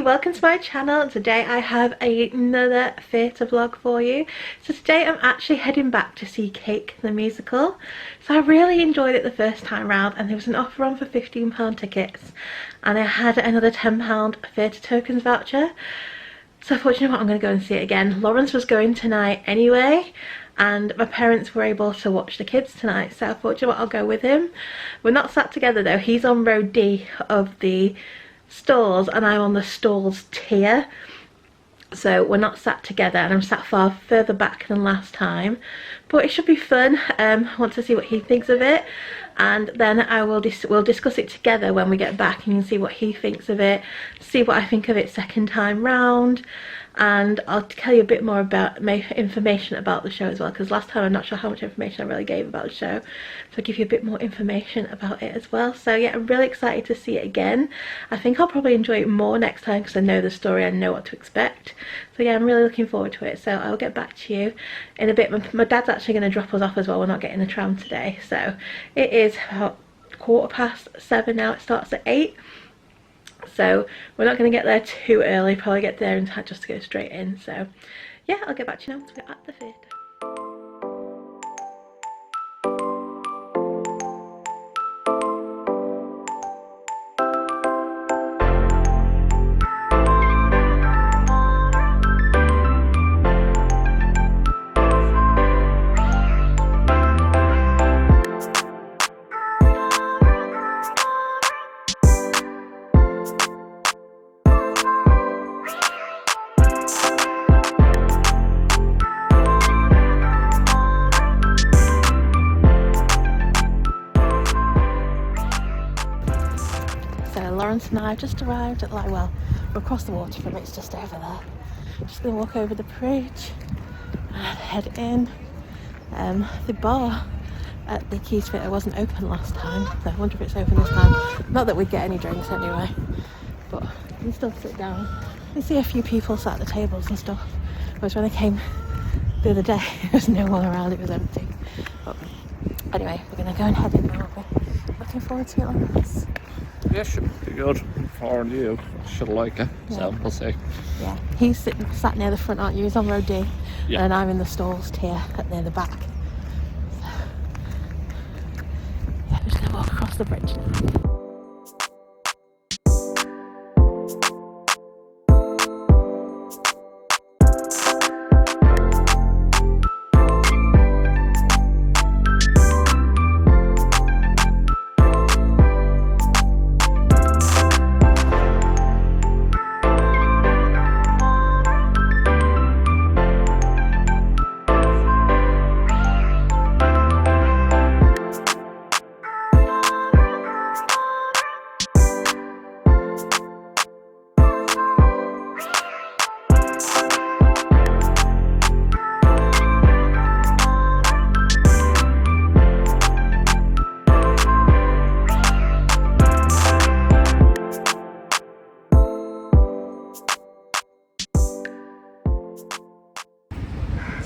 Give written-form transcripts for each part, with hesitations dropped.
welcome to my channel. Today I have another theatre vlog for you. So today I'm actually heading back to see Cake the musical. So I really enjoyed it the first time round, and there was an offer on for £15 tickets, and I had another £10 theatre tokens voucher. So I thought, you know what, I'm going to go and see it again. Lawrence was going tonight anyway, and my parents were able to watch the kids tonight, so I thought, you know what, I'll go with him. We're not sat together though. He's on row D of the stalls and I'm on the stalls tier, so we're not sat together, and I'm sat far further back than last time, but it should be fun. I want to see what he thinks of it, and then we'll discuss it together when we get back, and you can see what he thinks of it, see what I think of it second time round, and I'll tell you a bit more about my information about the show as well, because last time I'm not sure how much information I really gave about the show, so I'll give you a bit more information about it as well. So yeah, I'm really excited to see it again. I think I'll probably enjoy it more next time because I know the story, I know what to expect. So yeah, I'm really looking forward to it, so I'll get back to you in a bit. My dad's actually going to drop us off as well. We're not getting the tram today, so it is about 7:15 now. It starts at 8. So we're not going to get there too early, probably get there in time just to go straight in. So yeah, I'll get back to you now once we're at the theatre. Lawrence and I have just arrived at, like, well, we're across the water from it, it's just over there. Just going to walk over the bridge and head in. The bar at the Keys Theatre wasn't open last time, so I wonder if it's open this time. Not that we'd get any drinks anyway, but you can still sit down. You see a few people sat at the tables and stuff, whereas when I came the other day there was no one around, it was empty. But anyway, we're going to go and head in now. Looking forward to it, Lawrence. Yeah, should be good. For you, should like it. Yeah. So we'll see. Yeah, he's sat near the front, aren't you? He's on row D, yeah. And I'm in the stalls tier at near the back. So yeah, we're just gonna walk across the bridge now.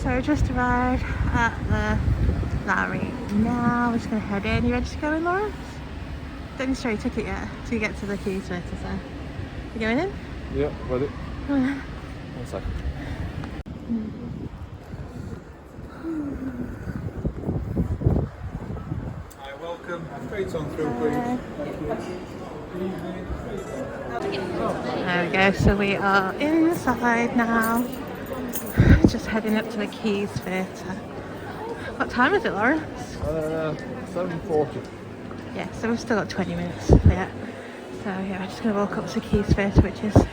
So we just arrived at the Lowry. Now we're just going to head in. You ready to go in, Lawrence? Don't show your ticket yet till you get to the Keys Theatre, so. You going in? Yeah, ready. Come on then. 1 second. Hi, welcome. Straight on through, please. There we go, so we are inside now. Just heading up to the Keys Theatre. What time is it, Lawrence? 7:40. Yeah, so we've still got 20 minutes yet. So yeah, we're just going to walk up to Keys Theatre, which is at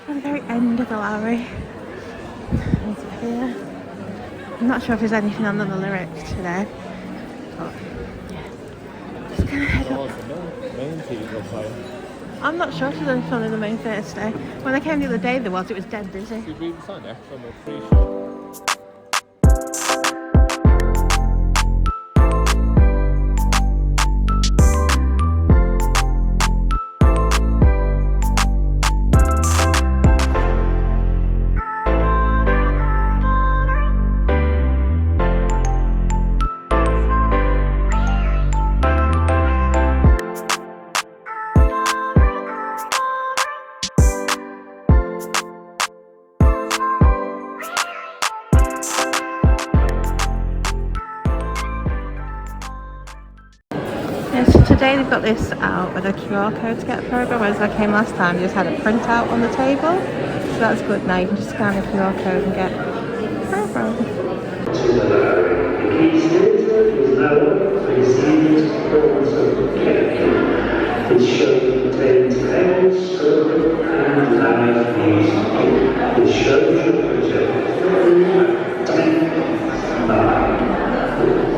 the very end of the Lowry. Over here. I'm not sure if there's anything on the lyrics today, but yeah. Just going to head up. I'm not sure if there's anything on the main theatre today. When I came the other day, it was dead busy. Did we even sign there? From a free show. today they've got this out with a QR code to get a programme, whereas I came last time, you just had a printout on the table. So that's good now, you can just scan the QR code and get a programme. This show contains tales, spoken and live music. This show should project 10, 9.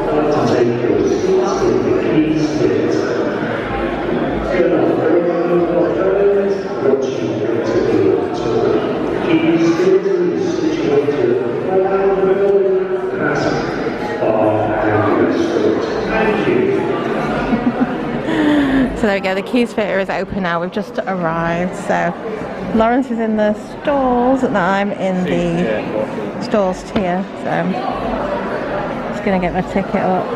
To take your seats in the Keys Theatre. Turn off everyone or phones, watching the tour. Keys Theatre is situated around the building, past bar and restaurant. Thank you. So there we go, the Keys Theatre is open now, we've just arrived. So Lawrence is in the stalls and I'm in the stalls tier. So I'm just going to get my ticket up.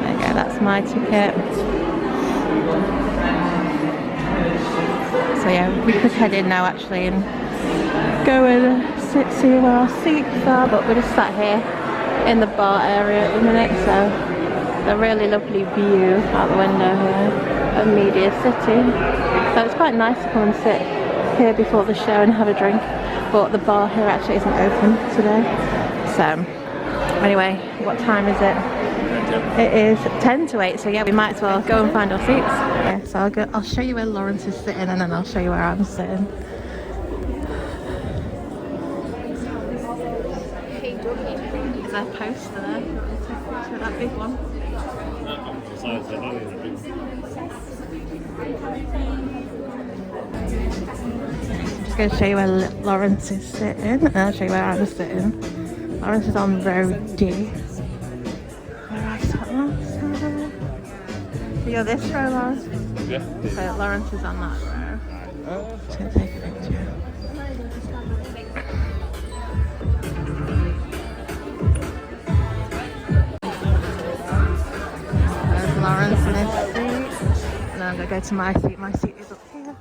There you go, that's my ticket. So yeah, we could head in now actually and go and see where our seats are, but we're just sat here in the bar area at the minute, so a really lovely view out the window here of Media City. So it's quite nice to come and sit here before the show and have a drink, but the bar here actually isn't open today. So anyway, what time is it? It is 10 to 8, so yeah, we might as well go and find our seats. Yeah, so I'll show you where Lawrence is sitting and then I'll show you where I'm sitting. Is there a poster there? So that big one? I'm just going to show you where Lawrence is sitting and I'll show you where I'm sitting. Lawrence is on row D. Where I sat last time. So you're this row, Lawrence? Yeah. So Lawrence is on that row. Just going to take a picture. Lawrence in his seat, and then I'm going to go to my seat. My seat is up here.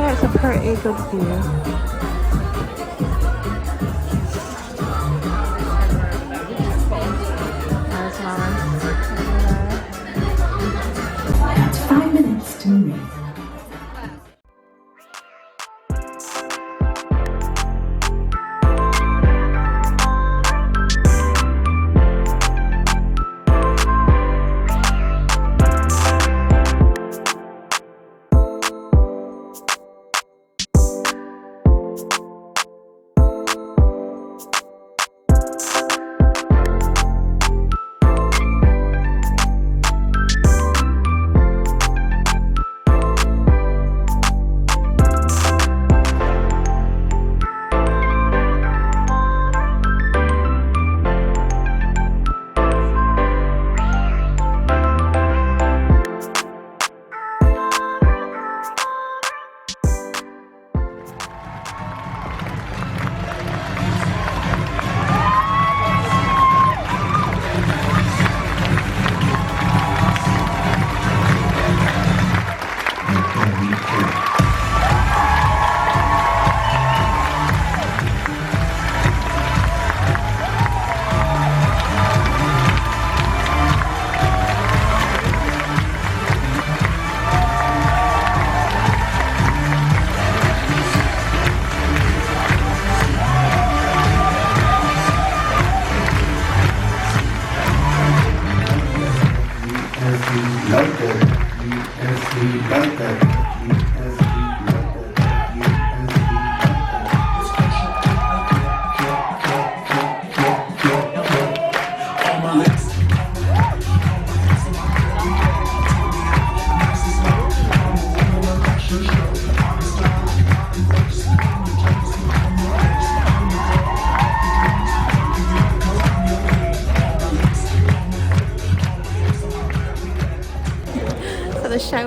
It's a pretty good view. There's Lawrence. 5 minutes to Marie.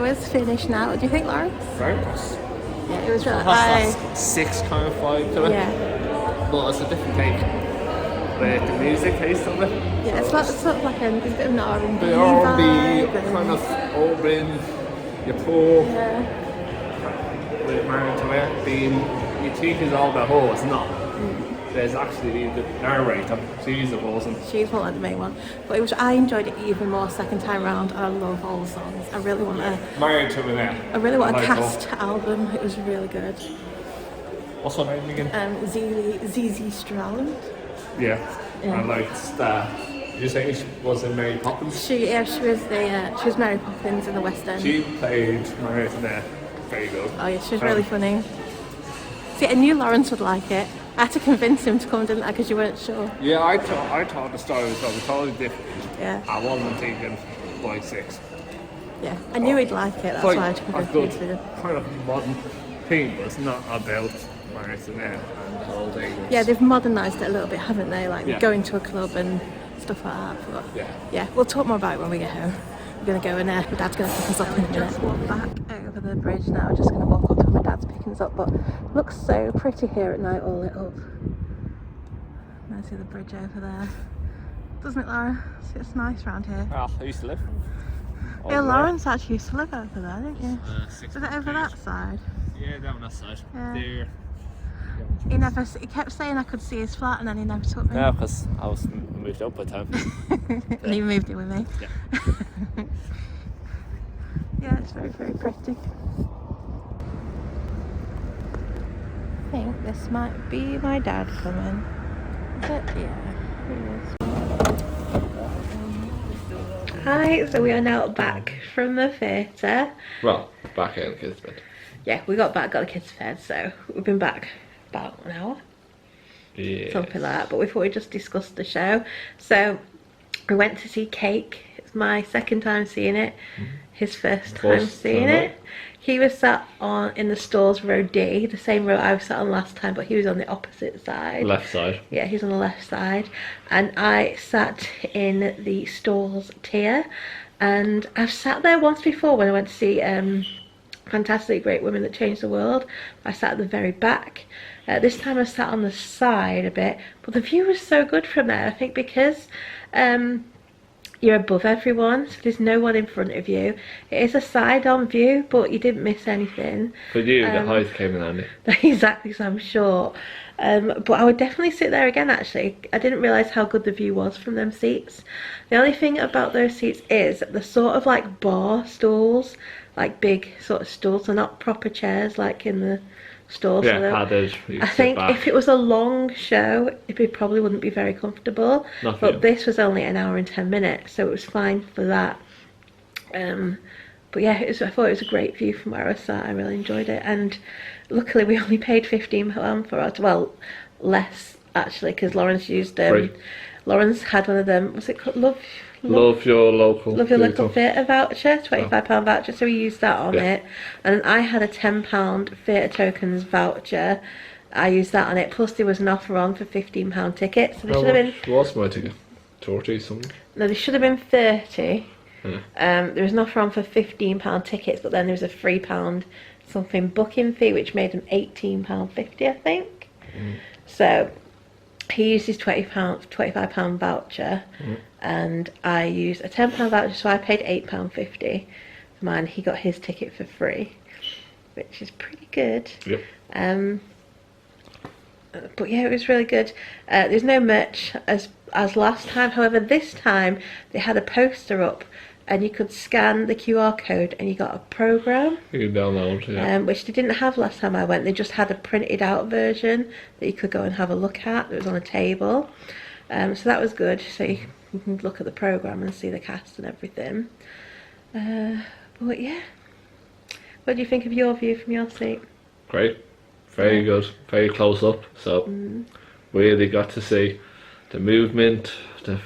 show is finished now. What do you think, Lawrence? Very nice. Yeah, it was really. Has that 6 kind of vibe to it. Yeah. But it's a different take. With the music taste of it. Yeah, it's sort of like a bit of an R&B The R&B, vibe, kind of urban, your poor. Yeah. With Marie Antoinette being, you think is all about her, it's not. There's actually the narrator, she's the person. She's one of the main one. But I enjoyed it even more second time round, and I love all the songs. I really want Marie Antoinette. a like cast album. It was really good. What's her name again? Zizi Strallen. Yeah. I liked that. You saying she was in Mary Poppins? She was Mary Poppins in the West End. She played Marie Antoinette. Very good. Oh yeah, she was really funny. See, I knew Lawrence would like it. I had to convince him to come, didn't I? Because you weren't sure. Yeah, I thought the story was totally different. Yeah. I wasn't thinking like 6. Yeah, I knew he'd like it. That's why I had to a convince good him. kind of modern thing, but it's not about Marie Antoinette and the whole thing. Yeah, they've modernised it a little bit, haven't they? Like Yeah. going to a club and stuff like that. But yeah, we'll talk more about it when we get home. We're going to go and my dad's going to pick us up in a minute. Just walk back over the bridge now. We're just going to walk up and my dad's picking us up. But it looks so pretty here at night, all lit up. I see the bridge over there. Doesn't it, Laura? It's nice around here. Well, I used to live. Yeah, Lawrence actually used to live over there, didn't you? Is it over that side? Yeah, down that side. Yeah. There. He kept saying I could see his flat and then he never took me. No, because I was moved up by time. And he moved in with me. Yeah. Yeah, it's very, very pretty. I think this might be my dad coming. Is it? Yeah, he is. Hi, so we are now back from the theatre. Well, back in the kids' bed. Yeah, we got the kids fed, so we've been back about an hour. Yeah. Something like that, but we thought we'd just discuss the show. So we went to see Cake. It's my second time seeing it. His first time seeing it. He was sat in the stalls row D, the same row I was sat on last time, but he was on the opposite side. Left side. Yeah, he's on the left side. And I sat in the stalls tier. And I've sat there once before when I went to see Fantastic Great Women That Changed the World. I sat at the very back. This time I sat on the side a bit, but the view was so good from there. I think because you're above everyone, so there's no one in front of you. It is a side-on view, but you didn't miss anything. For you, the height came in handy. Exactly, so I'm short. But I would definitely sit there again, actually. I didn't realise how good the view was from them seats. The only thing about those seats is the sort of like bar stools, like big sort of stools. They're not proper chairs like in the stores. Yeah, so padded. I think if it was a long show, it probably wouldn't be very comfortable. But this was only an hour and 10 minutes, so it was fine for that. But yeah, I thought it was a great view from where I sat. I really enjoyed it, and luckily we only paid £15 for it. Well, less actually, because Lawrence used Lawrence had one of them. Was it called Love Your Local Theatre voucher, £25 voucher, so we used that on it. And I had a £10 Theatre Tokens voucher. I used that on it, plus there was an offer on for £15 tickets. So they should have been... What's my ticket? 40 something? No, they should have been 30. There was an offer on for £15 tickets, but then there was a £3 something booking fee, which made them £18.50, I think. So he used his £25 voucher, and I used a £10 voucher, so I paid £8.50 for mine. He got his ticket for free, which is pretty good. Yep. But yeah, it was really good. There's no merch as last time. However, this time they had a poster up, and you could scan the QR code, and you got a program. You could download, which they didn't have last time I went. They just had a printed out version that you could go and have a look at. It was on a table, so that was good. So you can look at the program and see the cast and everything. But yeah, what do you think of your view from your seat? Great. Very good, very close up, so really got to see the movement, the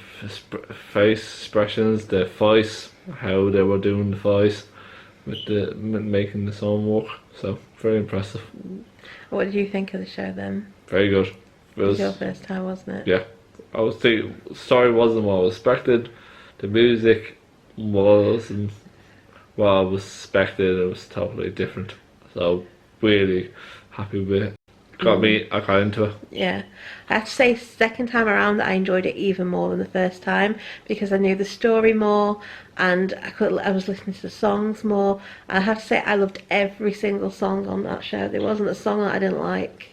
face expressions, the voice, how they were doing the voice with the making the song work, so very impressive. What did you think of the show then? Very good. It was your first time, wasn't it? Yeah, I was the story wasn't what I expected, the music wasn't what I was expecting. It was totally different. So really happy with it. I got into it. Yeah, I have to say second time around that I enjoyed it even more than the first time, because I knew the story more and I was listening to the songs more. I have to say I loved every single song on that show. There wasn't a song that I didn't like.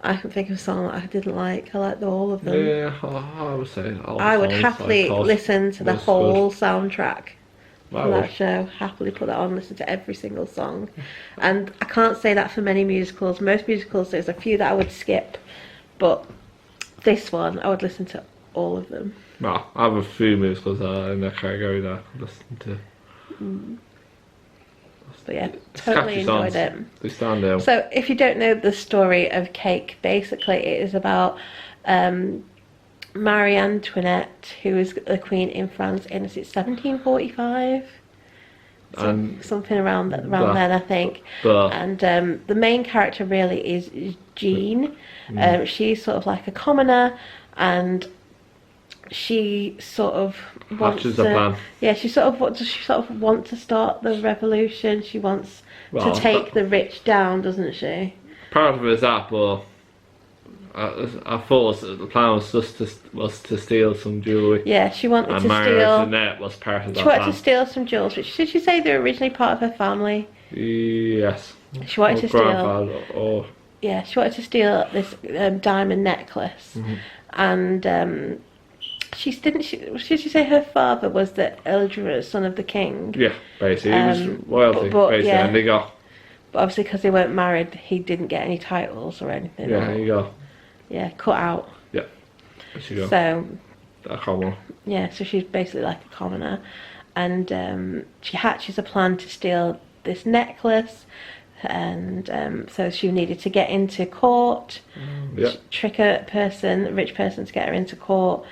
I can think of a song that I didn't like. I liked all of them. Yeah, I would say all the I would songs happily I thought listen to the was whole good. soundtrack I for would. that show. Happily put that on, listen to every single song. And I can't say that for many musicals. Most musicals, there's a few that I would skip, but this one I would listen to all of them. No, I have a few musicals in that category that I listen to. But yeah, It's totally catchy enjoyed songs. it. They stand out. So if you don't know the story of Cake, basically it is about Marie Antoinette, who was the queen in France in, is it 1745? And Something around then, I think. but And the main character really is Jeanne. She's sort of like a commoner, and she sort of wants hatches to, a plan. yeah, she sort of wants to start the revolution. She wants Well, to take the rich down, doesn't she? Part of it is that, but I thought the plan was just to steal some jewellery. Yeah, she wanted And to Marie steal. Antoinette was part of that She wanted plan. to steal some jewels, which did she say they were originally part of her family? Yes. She wanted to steal. Grandfather or Yeah, she wanted to steal this diamond necklace, and did she say her father was the illegitimate son of the king? yeah, basically he was royalty, but basically, yeah. and they got But obviously, because they weren't married, he didn't get any titles or anything. yeah, there you go. Yeah, cut out. Yeah, there you go. So I can't remember. yeah, so she's basically like a commoner, and she hatches a plan to steal this necklace, and so she needed to get into court, Yeah, trick a rich person to get her into court.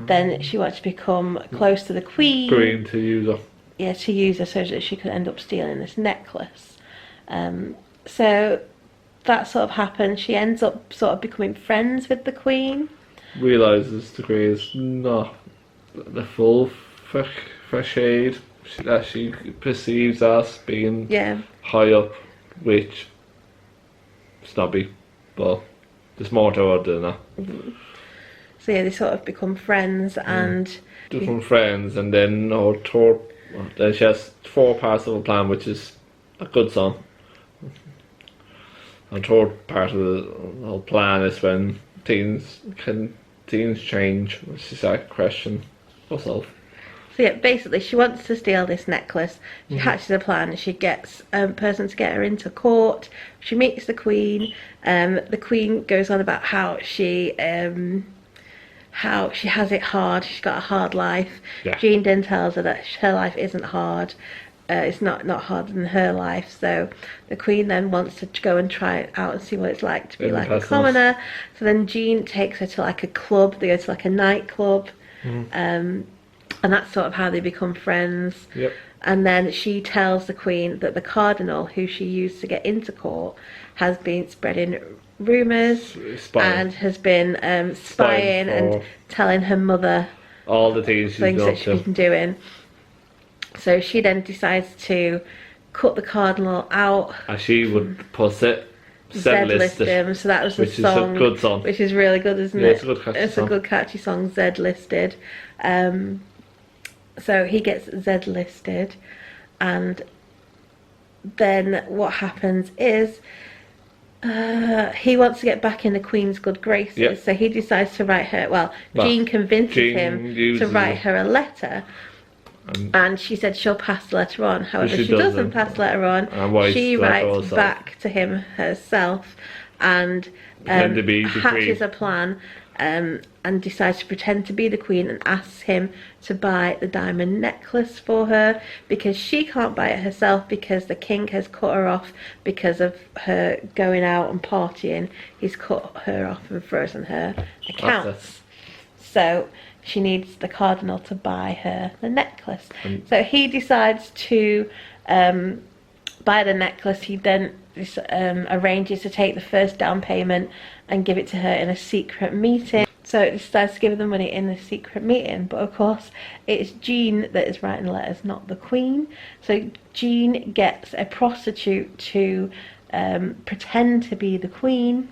Then she wanted to become close to the queen. green to use her. Yeah, to use her so that she could end up stealing this necklace. So that sort of happened. She ends up sort of becoming friends with the queen. Realizes the queen is not the full shade that she perceives as being Yeah. high up, which snobby, but there's more to her than that. So yeah, they sort of become friends, and Different friends, and then then she has 4 parts of a plan, which is a good song. And third part of the whole plan is when teens change, which is that question herself. so yeah, basically she wants to steal this necklace. She hatches a plan. She gets a person to get her into court. She meets the queen. The queen goes on about how she has it hard. She's got a hard life. Yeah. Jeanne then tells her that her life isn't hard. It's not harder than her life. So the queen then wants to go and try it out and see what it's like to be like a commoner. So then Jeanne takes her to like a club. They go to like a nightclub, and that's sort of how they become friends. Yep. And then she tells the queen that the cardinal, who she used to get into court, has been spreading rumours and has been spying and telling her mother all the things she's things done that she's been doing. So she then decides to cut the cardinal out, and she would put it Z-list him. So that was the which song, is a good song. which is really good, isn't Yeah, it? it's a good catchy It's song. a good catchy song, Z-listed. So he gets Z-listed, and then what happens is he wants to get back in the Queen's good graces. Yep. So he decides to write her. Well, Jeanne convinces him to uses write it. her a letter. And she said she'll pass the letter on. However, she she doesn't doesn't. pass the letter on. And writes She the letter writes herself. back to him herself, and Pretend to be the hatches queen. a plan, and decides to pretend to be the queen and asks him to buy the diamond necklace for her, because she can't buy it herself because the king has cut her off because of her going out and partying. He's cut her off and frozen her accounts. So she needs the cardinal to buy her the necklace. So he decides to buy the necklace. He then arranges to take the first down payment and give it to her in a secret meeting. So it decides to give her the money in the secret meeting, but of course it's Jeanne that is writing the letters, not the Queen. So Jeanne gets a prostitute to pretend to be the Queen,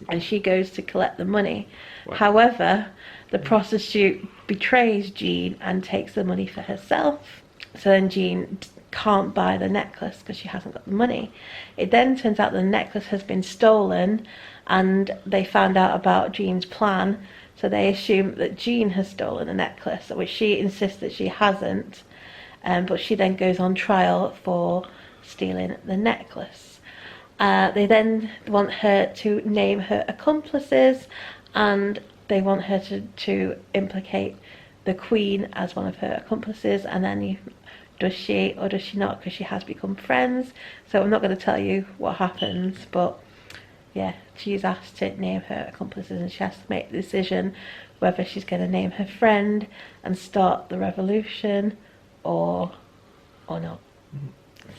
and she goes to collect the money. Wow. However, the prostitute betrays Jeanne and takes the money for herself. So then Jeanne can't buy the necklace because she hasn't got the money. It then turns out the necklace has been stolen, and they found out about Jeanne's plan, so they assume that Jeanne has stolen the necklace, which she insists that she hasn't, but she then goes on trial for stealing the necklace. They then want her to name her accomplices, and they want her to implicate the Queen as one of her accomplices, and then does she or does she not, because she has become friends. So I'm not going to tell you what happens, but yeah, she's asked to name her accomplices, and she has to make the decision whether she's going to name her friend and start the revolution or not.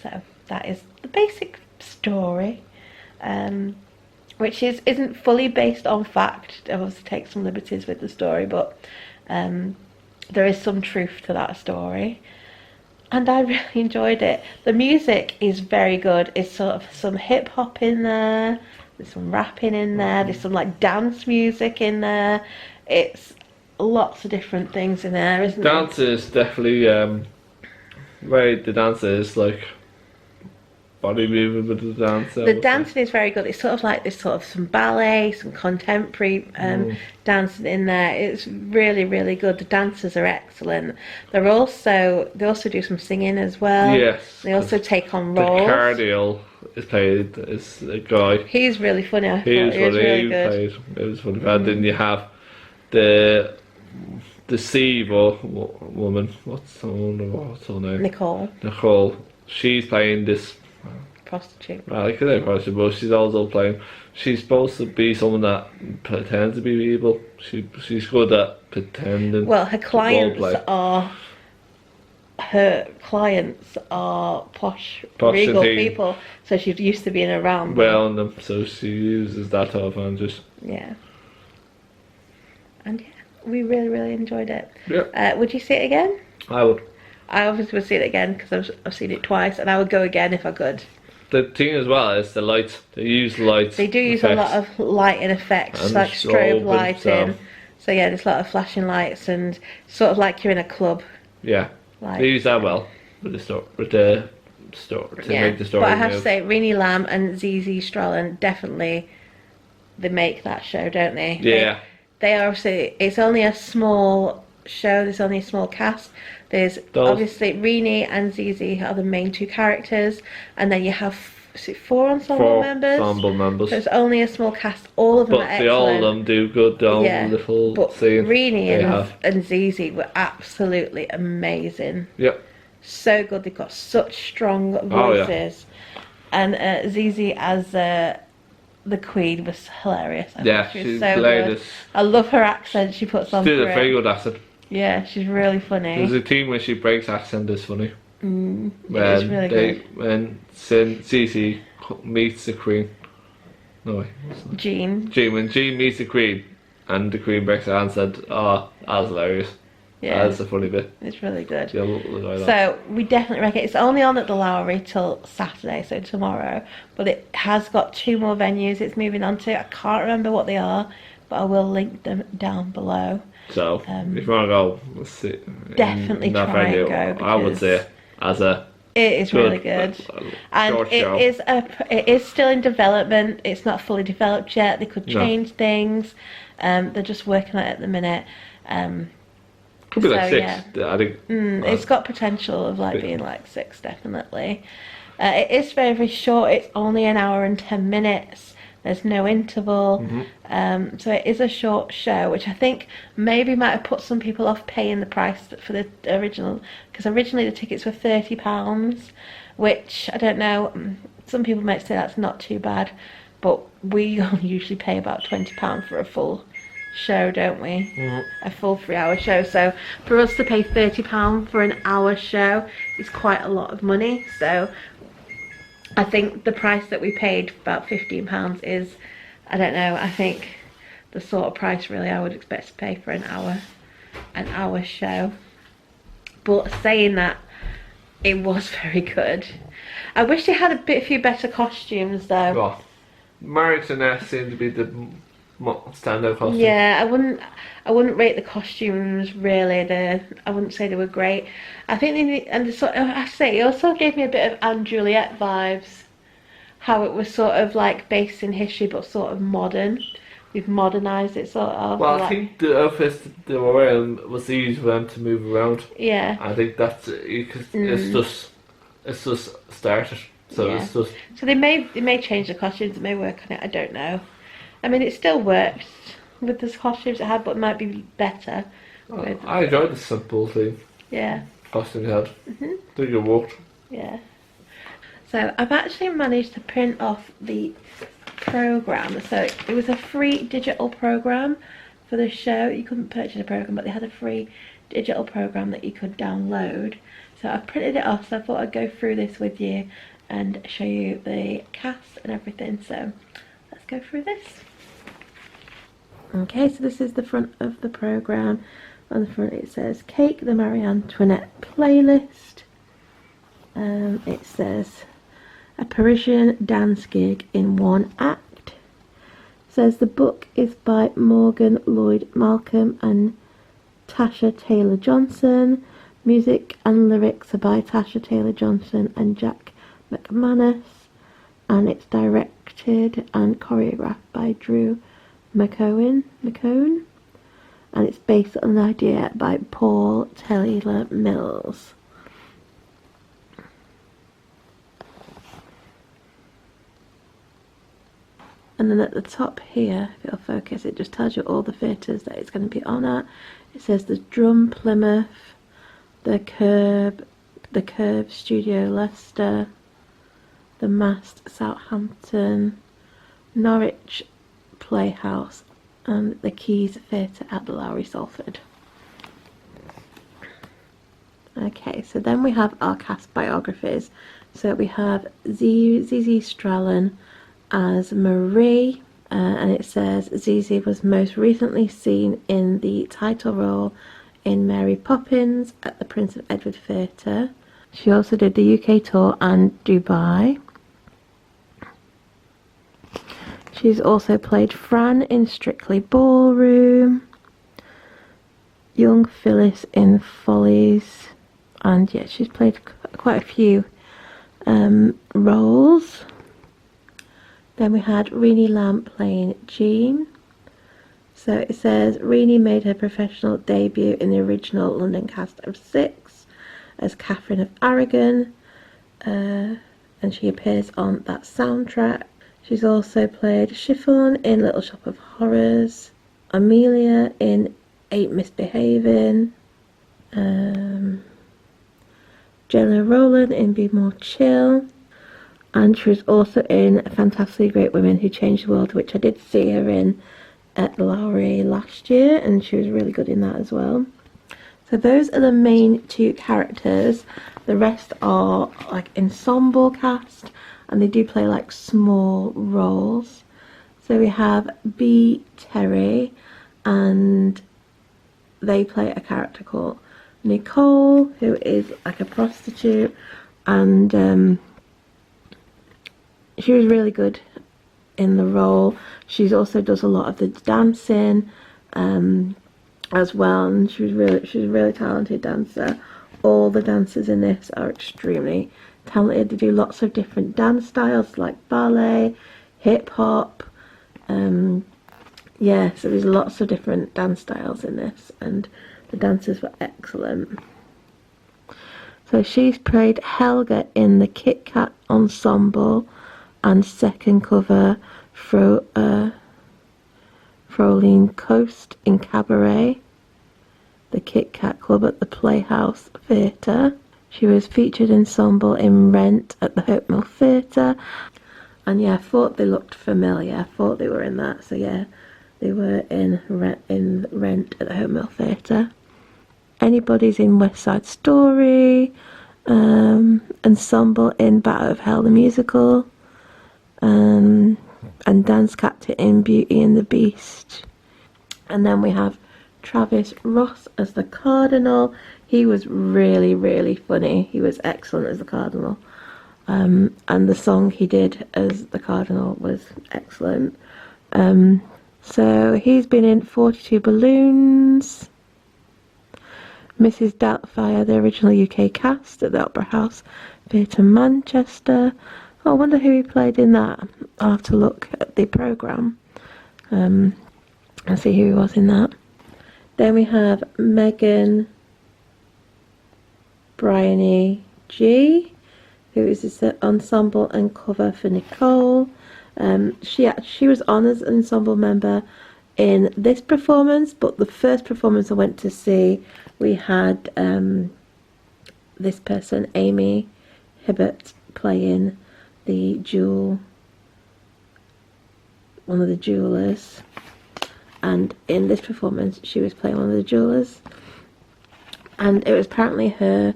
So that is the basic story, which isn't fully based on fact. It obviously takes some liberties with the story, but there is some truth to that story, and I really enjoyed it. The music is very good. It's sort of some hip hop in there, there's some rapping in there, there's some like dance music in there. It's lots of different things in there, isn't it? Dance is definitely the dancer is like body movement with the dancer. The dancing is very good. It's sort of like this sort of some ballet, some contemporary dancing in there. It's really, really good. The dancers are excellent. They also do some singing as well. Yes. They also take on The roles. Cardinal is played as a guy. He's really funny. I thought He was he was funny. really He good. played. It was funny. And then you have the deceiver woman. What's her name? Nicole, She's playing this. prostitute. I could say prostitute, but she's also playing. She's supposed to be someone that pretends to be evil. She's good at pretending. Well, her clients roleplay. are posh Posh regal and teen. people, so she's used to being around them. Well, and so she uses that to advantage. Yeah. And yeah, we really, really enjoyed it. Yeah. Would you see it again? I would. I obviously would see it again because I've seen it twice, and I would go again if I could. The thing as well is the lights. They use lights. They do use a lot of lighting effects, And like strobe strobe and lighting. stuff. So yeah, there's a lot of flashing lights, and sort of like you're in a club. Yeah. Like, They use that well with the story. To make the story. But I have to move. say, Renée Lamb and Zizi Strallen definitely they make that show, don't they? Yeah. They are obviously. It's only a small show. There's only a small cast. There's obviously Renée and Zizi are the main two characters, and then you have 4 ensemble members. Ensemble members. So it's only a small cast. All of them But are they all of excellent. them do good. Their own little but scene. Renée and Zizi were absolutely amazing. Yep. So good. They've got such strong voices. And Zizi as the Queen was hilarious. I thought she was so good. I love her accent she puts on. She did a very good accent. Yeah, she's really funny. There's a team when she breaks accent is funny. It's really good. When Zizi meets the Queen. No way. Jeanne. When Jeanne meets the Queen and the Queen breaks her accent, that was hilarious. Yeah. That's a funny bit. It's really good. Yeah, look like that. So we definitely recommend it. It's only on at the Lowry till Saturday, so tomorrow. But it has got 2 more venues it's moving on to. I can't remember what they are, but I will link them down below. So if you want to go, let's see. Definitely try and go. I would say as a. It is really good, and it is still in development. It's not fully developed yet. They could change things. They're just working on it at the minute. Could be like 6. Yeah. I think. It's got potential of being like 6, definitely. It is very, very short. It's only 1 hour and 10 minutes. There's no interval. So it is a short show, which I think maybe might have put some people off paying the price for the original, because originally the tickets were £30, which I don't know, some people might say that's not too bad, but we usually pay about £20 for a full show, don't we? A full 3-hour show. So for us to pay £30 for an hour show is quite a lot of money. So I think the price that we paid, about £15, is, I don't know, I think the sort of price really I would expect to pay for an hour show. But saying that, it was very good. I wish they had a few better costumes though. Well, Marie Antoinette seemed to be the standout costume. Yeah, I wouldn't rate the costumes really. I wouldn't say they were great. I think they need, and it also gave me a bit of Anne Juliet vibes. How it was sort of like based in history but sort of modern. We've modernised it sort of. Well, like, I think the outfits they were wearing was easy for them to move around. yeah. I think that's because it's just started, so Yeah. it's just. So they may change the costumes. It may work on it. I don't know. I mean, it still works with the costumes it had, but it might be better. I enjoyed the simple thing. Yeah. Costume it had. I think it worked. Yeah. So I've actually managed to print off the program. So it was a free digital program for the show. You couldn't purchase a program, but they had a free digital program that you could download. So I printed it off, so I thought I'd go through this with you and show you the cast and everything. So let's go through this. Okay, so this is the front of the program. On the front it says Cake, the Marie Antoinette playlist. It says a Parisian dance gig in one act. It says the book is by Morgan Lloyd Malcolm and Tasha Taylor Johnson. Music and lyrics are by Tasha Taylor Johnson and Jack McManus, and it's directed and choreographed by Drew McCone, and it's based on an idea by Paul Taylor Mills. And then at the top here, if it'll focus, it just tells you all the theatres that it's going to be on at. It says the Drum Plymouth, the Curve Studio Leicester, the Mast Southampton, Norwich Playhouse, and the Keys Theatre at the Lowry Salford. Okay, so then we have our cast biographies. So we have Zizi Strallen as Marie, and it says Zizi was most recently seen in the title role in Mary Poppins at the Prince of Edward Theatre. She also did the UK tour and Dubai. She's also played Fran in Strictly Ballroom, young Phyllis in Follies, and yeah, she's played quite a few roles. Then we had Renée Lamb playing Jeanne. So it says Renée made her professional debut in the original London cast of 6 as Catherine of Aragon, and she appears on that soundtrack. She's also played Chiffon in Little Shop of Horrors, Amelia in Ain't Misbehaving, Jenna Rowland in Be More Chill, and she was also in Fantastically Great Women Who Changed the World, which I did see her in at the Lowry last year, and she was really good in that as well. So those are the main 2 characters. The rest are like ensemble cast, and they do play like small roles. So we have B. Terry, and they play a character called Nicole, who is like a prostitute, and she was really good in the role. She also does a lot of the dancing as well, and she's a really talented dancer. All the dancers in this are extremely talented. They do lots of different dance styles like ballet, hip hop. Yeah, so there's lots of different dance styles in this, and the dancers were excellent. So she's played Helga in the Kit Kat Ensemble and second cover Froline Coast in Cabaret, the Kit Kat Club at the Playhouse Theatre. She was featured ensemble in Rent at the Hope Mill Theatre. And yeah, I thought they looked familiar. I thought they were in that. So yeah, they were in Rent at the Hope Mill Theatre. Anybody's in West Side Story. Ensemble in Battle of Hell the Musical. And Dance Captain in Beauty and the Beast. And then we have Travis Ross as the Cardinal. He was really, really funny. He was excellent as the Cardinal. And the song he did as the Cardinal was excellent. So he's been in 42 Balloons, Mrs. Doubtfire, the original UK cast at the Opera House Theatre Manchester. Oh, I wonder who he played in that. I'll have to look at the programme and see who he was in that. Then we have Megan Bryony Gibbs, who is the ensemble and cover for Nicole. She was on as an ensemble member in this performance, but the first performance I went to see, we had this person, Amie Hibbert, playing the one of the jewelers, and in this performance she was playing one of the jewelers, and it was apparently her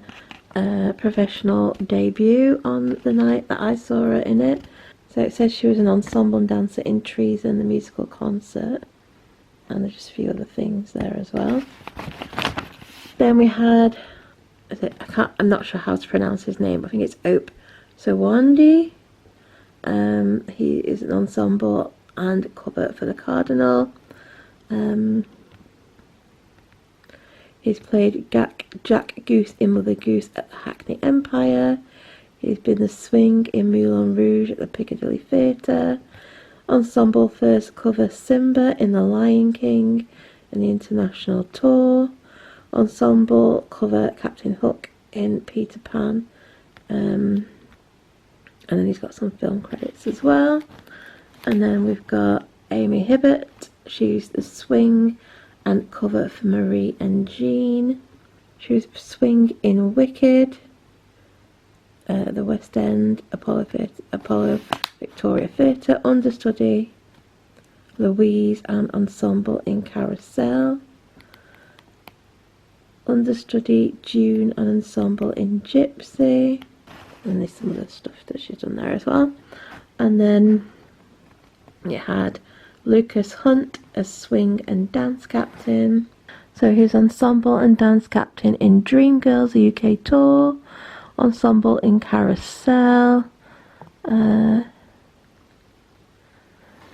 professional debut on the night that I saw her in it. So it says she was an ensemble dancer in Treason, the musical concert, and there's just a few other things there as well. Then we had, I'm not sure how to pronounce his name, I think it's Ope Sowande. He is an ensemble and cover for the Cardinal. He's played Jack Goose in Mother Goose at the Hackney Empire. He's been the Swing in Moulin Rouge at the Piccadilly Theatre. Ensemble first cover Simba in The Lion King and the International Tour. Ensemble cover Captain Hook in Peter Pan. And then he's got some film credits as well. And then we've got Amie Hibbert. She's the Swing and cover for Marie and Jeanne. She was Swing in Wicked, the West End, Apollo Victoria Theatre, understudy Louise and ensemble in Carousel, understudy June and ensemble in Gypsy, and there's some other stuff that she's done there as well. And then you had Lukas Hunt as swing and dance captain. So he's ensemble and dance captain in Dreamgirls, the UK tour, ensemble in Carousel,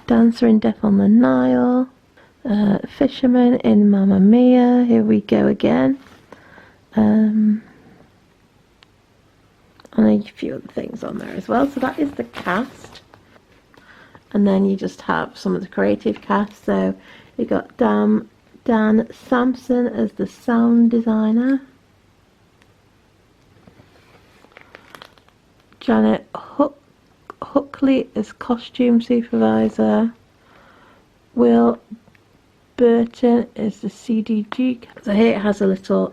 dancer in Death on the Nile, fisherman in Mamma Mia, Here We Go Again, and a few other things on there as well. So that is the cast. And then you just have some of the creative cast. So you got Dan Sampson as the sound designer, Janet Huckley as costume supervisor, Will Burton is the CDG. So here it has a little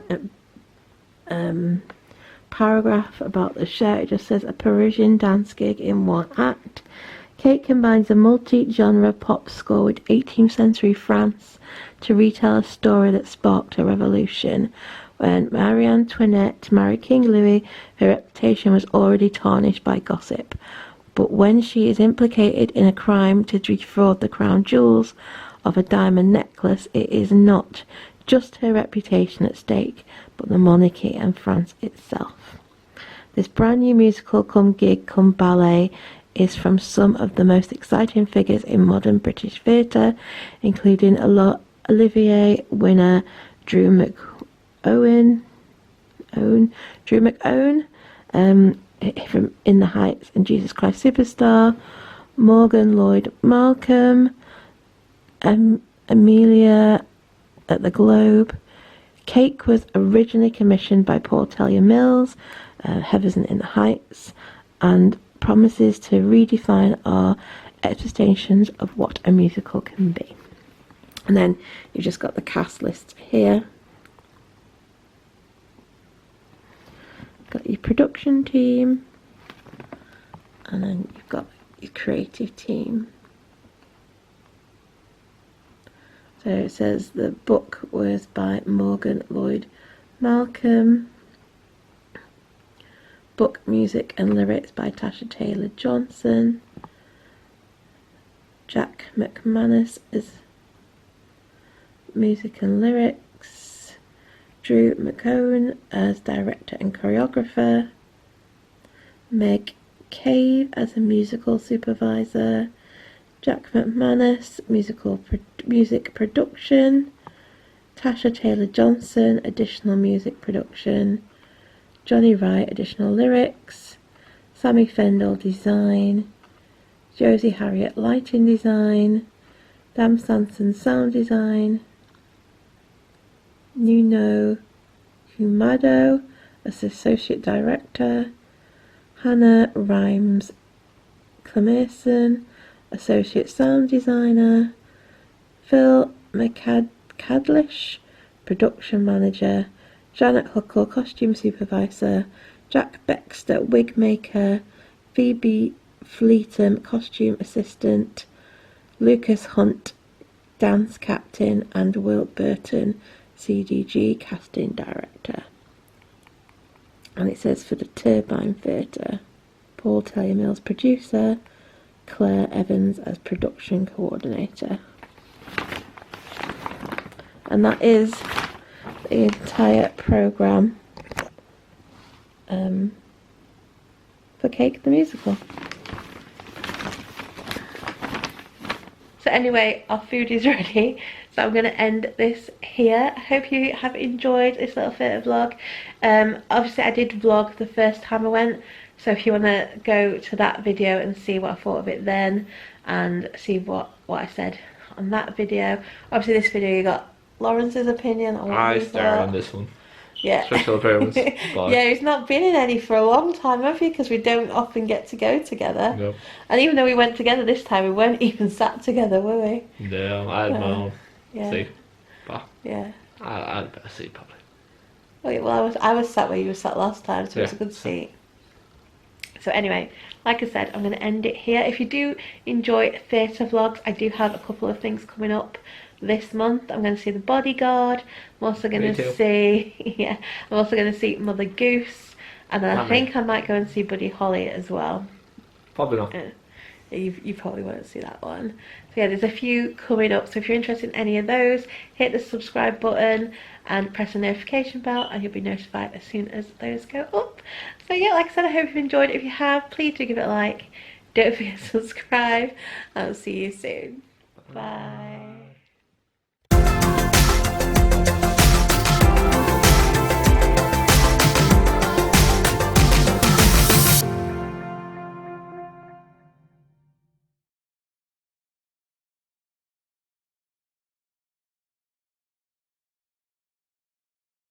paragraph about the show. It just says a Parisian dance gig in one act. Kate combines a multi-genre pop score with 18th century France to retell a story that sparked a revolution. When Marie Antoinette married King Louis, her reputation was already tarnished by gossip. But when she is implicated in a crime to defraud the crown jewels of a diamond necklace, it is not just her reputation at stake, but the monarchy and France itself. This brand new musical come gig come ballet is from some of the most exciting figures in modern British theatre, including Olivier winner Drew McOwen, from In the Heights and Jesus Christ Superstar, Morgan Lloyd Malcolm, Amelia at the Globe. Cake was originally commissioned by Paul Tellier Mills, Heathers in the Heights, and promises to redefine our expectations of what a musical can be. And then you've just got the cast list here. Got your production team, and then you've got your creative team. So it says the book was by Morgan Lloyd Malcolm. Book, music and lyrics by Tasha Taylor Johnson. Jack McManus is music and lyrics. Drew McCone as director and choreographer. Meg Cave as a musical supervisor. Jack McManus, music production. Tasha Taylor Johnson, additional music production. Johnny Wright, additional lyrics. Sammy Fendel, design. Josie Harriet, lighting design. Dan Sanson, sound design. Nuno Humado as associate director. Hannah Rhymes Clemerson, associate sound designer. Phil McCadlish, production manager. Janet Huckle, costume supervisor. Jack Baxter, wig maker. Phoebe Fleetum, costume assistant. Lukas Hunt, dance captain, and Wilt Burton, CDG casting director. And it says for the Turbine Theatre, Paul Taylor Mills producer, Claire Evans as production coordinator. And that is the entire programme for Cake the Musical. So anyway, our food is ready, so I'm going to end this here. I hope you have enjoyed this little theatre vlog. Obviously I did vlog the first time I went, so if you want to go to that video and see what I thought of it then, and see what I said on that video. Obviously this video you got Lawrence's opinion on what I he star thought. in this one. Yeah. Special appearance. Bye. Yeah, he's not been in any for a long time, have you? Because we don't often get to go together. Nope. And even though we went together this time, we weren't even sat together, were we? No, I had my own Yeah. seat. But Yeah. I had a better seat probably. Well, I was sat where you were sat last time, so it's a Yeah. good seat. So anyway, like I said, I'm going to end it here. If you do enjoy theatre vlogs, I do have a couple of things coming up this month. I'm going to see The Bodyguard. I'm also going to see, yeah, I'm also going to see Mother Goose, and then I think I might go and see Buddy Holly as well. Probably not. You probably won't see that one. So yeah, there's a few coming up, so if you're interested in any of those, hit the subscribe button and press the notification bell and you'll be notified as soon as those go up. So yeah, like I said, I hope you've enjoyed. If you have, please do give it a like. Don't forget to subscribe. I'll see you soon. Bye.